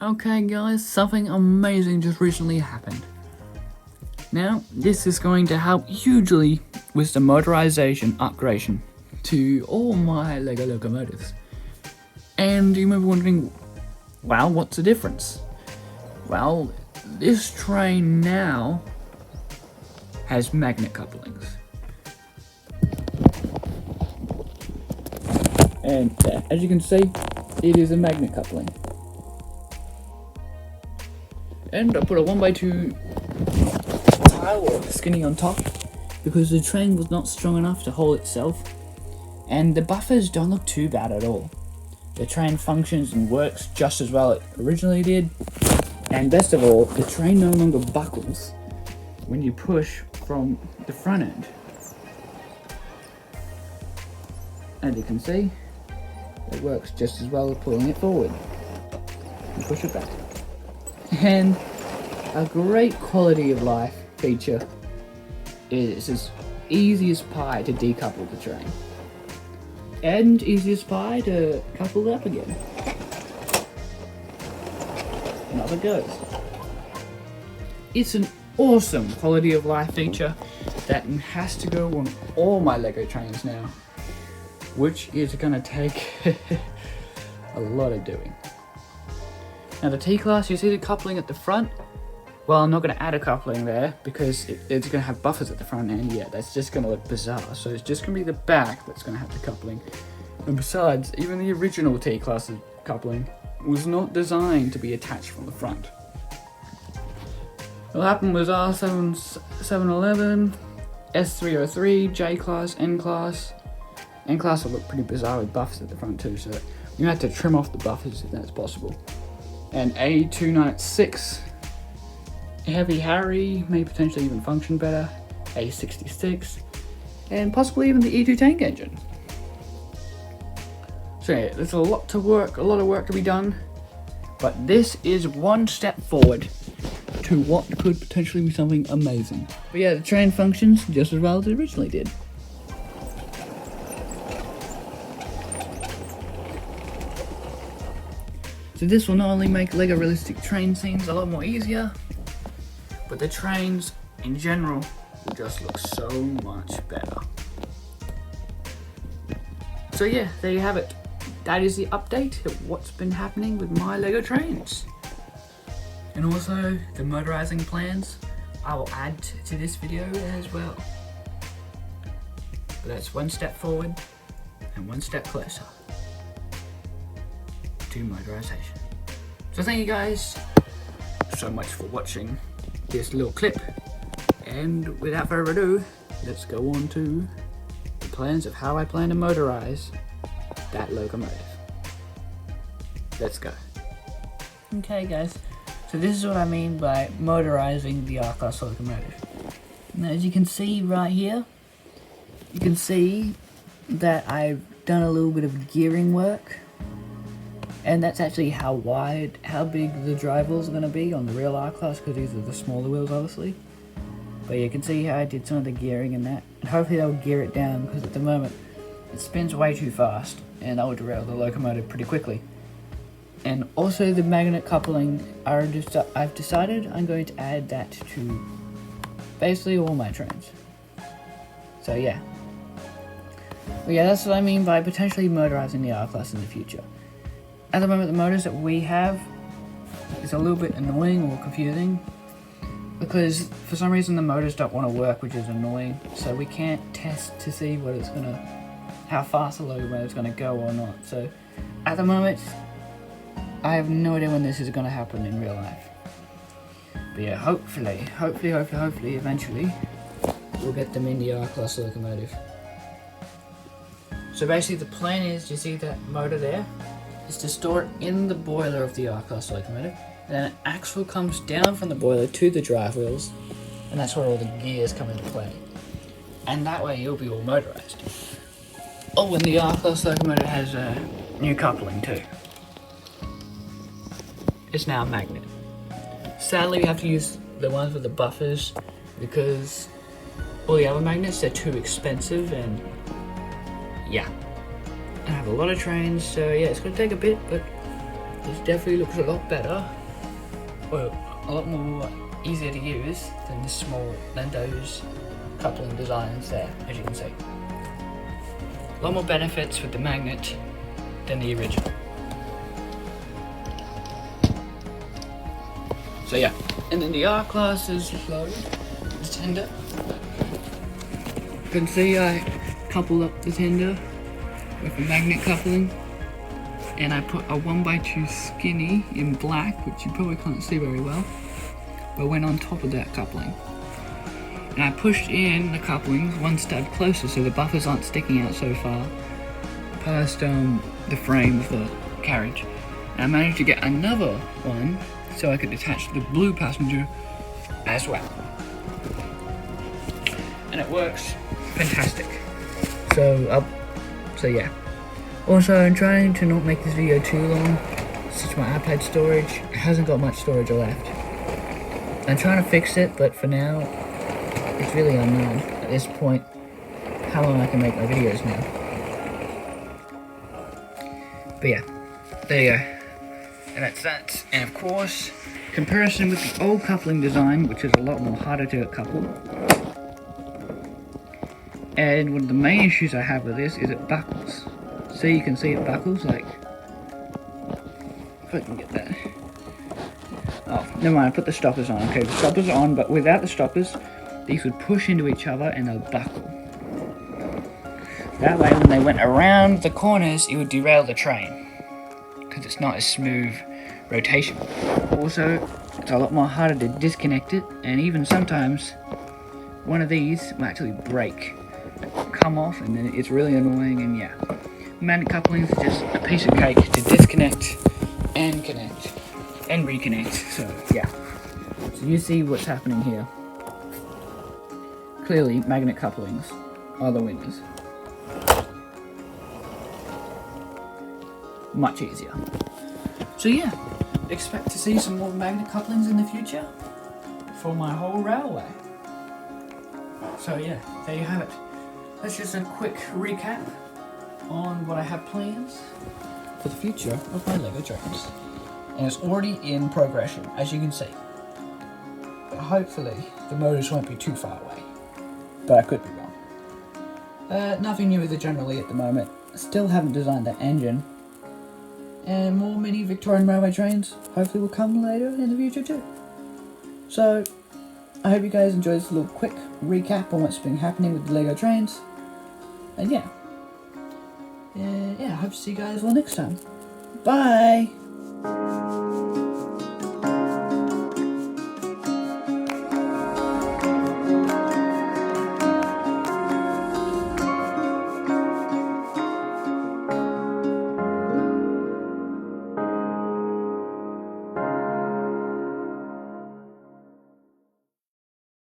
Okay guys, something amazing just recently happened. Now, this is going to help hugely with the motorization upgradation to all my LEGO locomotives. And you may be wondering, well, what's the difference? Well, this train now has magnet couplings. And as you can see, it is a magnet coupling. And I put a 1x2 tile or skinny on top because the train was not strong enough to hold itself, and the buffers don't look too bad at all. The train functions and works just as well it originally did, and best of all, the train no longer buckles when you push from the front end. As you can see, it works just as well as pulling it forward and push it back. And a great quality of life feature is as easy as pie to decouple the train, and easy as pie to couple it up again. And up it goes. It's an awesome quality of life feature that has to go on all my LEGO trains now, which is gonna take a lot of doing. Now the T-Class, you see the coupling at the front? Well, I'm not going to add a coupling there because it's going to have buffers at the front end. Yeah, that's just going to look bizarre. So it's just going to be the back that's going to have the coupling. And besides, even the original T-Class coupling was not designed to be attached from the front. What happened was R711, S303, J-Class, N-Class. N-Class will look pretty bizarre with buffers at the front too, so you have to trim off the buffers if that's possible. And A296, Heavy Harry may potentially even function better, A66, and possibly even the E2 tank engine. So yeah, there's a lot of work to be done, but this is one step forward to what could potentially be something amazing. But yeah, the train functions just as well as it originally did. So this will not only make LEGO realistic train scenes a lot more easier, but the trains in general will just look so much better. So yeah, there you have it. That is the update of what's been happening with my LEGO trains. And also the motorizing plans I will add to this video as well. But that's one step forward and one step closer to motorization. So thank you guys so much for watching this little clip, and without further ado, let's go on to the plans of how I plan to motorize that locomotive. Let's go. Okay guys, so this is what I mean by motorizing the R-Class locomotive. Now as you can see right here, you can see that I've done a little bit of gearing work. And that's actually how big the drive wheels are going to be on the real R-Class, because these are the smaller wheels obviously. But you can see how I did some of the gearing in that. And hopefully they'll gear it down, because at the moment it spins way too fast and that would derail the locomotive pretty quickly. And also the magnet coupling, I've decided I'm going to add that to basically all my trains. So yeah. But yeah, that's what I mean by potentially motorizing the R-Class in the future. At the moment, the motors that we have is a little bit annoying or confusing, because for some reason the motors don't want to work, which is annoying. So we can't test to see how fast the locomotive is gonna go or not. So at the moment, I have no idea when this is gonna happen in real life. But yeah, hopefully, eventually, we'll get them in the R-Class locomotive. So basically, the plan is, you see that motor there? Is to store it in the boiler of the R-Class locomotive, and then an axle comes down from the boiler to the drive wheels, and that's where all the gears come into play. And that way it'll be all motorized. Oh, and the R-Class locomotive has a new coupling too. It's now a magnet. Sadly, we have to use the ones with the buffers because all the other magnets, they're too expensive, and yeah. I have a lot of trains, so yeah, it's going to take a bit, but This definitely looks a lot better, well, a lot more easier to use than those coupling designs there, as you can see. A lot more benefits with the magnet than the original. So yeah, and then the R-Class is loaded, the tender. You can see I coupled up the tender with a magnet coupling, and I put a 1x2 skinny in black, which you probably can't see very well, but went on top of that coupling. And I pushed in the couplings one stud closer so the buffers aren't sticking out so far past the frame of the carriage. And I managed to get another one so I could attach the blue passenger as well. And it works fantastic. So yeah. Also, I'm trying to not make this video too long, since my iPad storage hasn't got much storage left. I'm trying to fix it, but for now, it's really unknown at this point how long I can make my videos now. But yeah, there you go. And that's that. And of course, comparison with the old coupling design, which is a lot more harder to couple. And one of the main issues I have with this is it buckles. So you can see it buckles, like, if I can get that. Oh, never mind, I put the stoppers on. Okay, the stoppers are on, but without the stoppers, these would push into each other and they'll buckle. That way, when they went around the corners, it would derail the train, because it's not a smooth rotation. Also, it's a lot more harder to disconnect it, and even sometimes, one of these will actually break, come off, and then it's really annoying, and yeah. Magnet couplings are just a piece of cake to disconnect and connect and reconnect. So yeah, so you see what's happening here. Clearly, magnet couplings are the winners. Much easier. So yeah, expect to see some more magnet couplings in the future for my whole railway. So yeah, there you have it. That's just a quick recap on what I have plans for the future of my LEGO trains. And it's already in progression, as you can see. But hopefully, the motors won't be too far away. But I could be wrong. Nothing new with the General Lee at the moment. Still haven't designed that engine. And more mini Victorian Railway trains hopefully will come later in the future too. So, I hope you guys enjoyed this little quick recap on what's been happening with the LEGO trains. And yeah. I hope to see you guys all next time. Bye!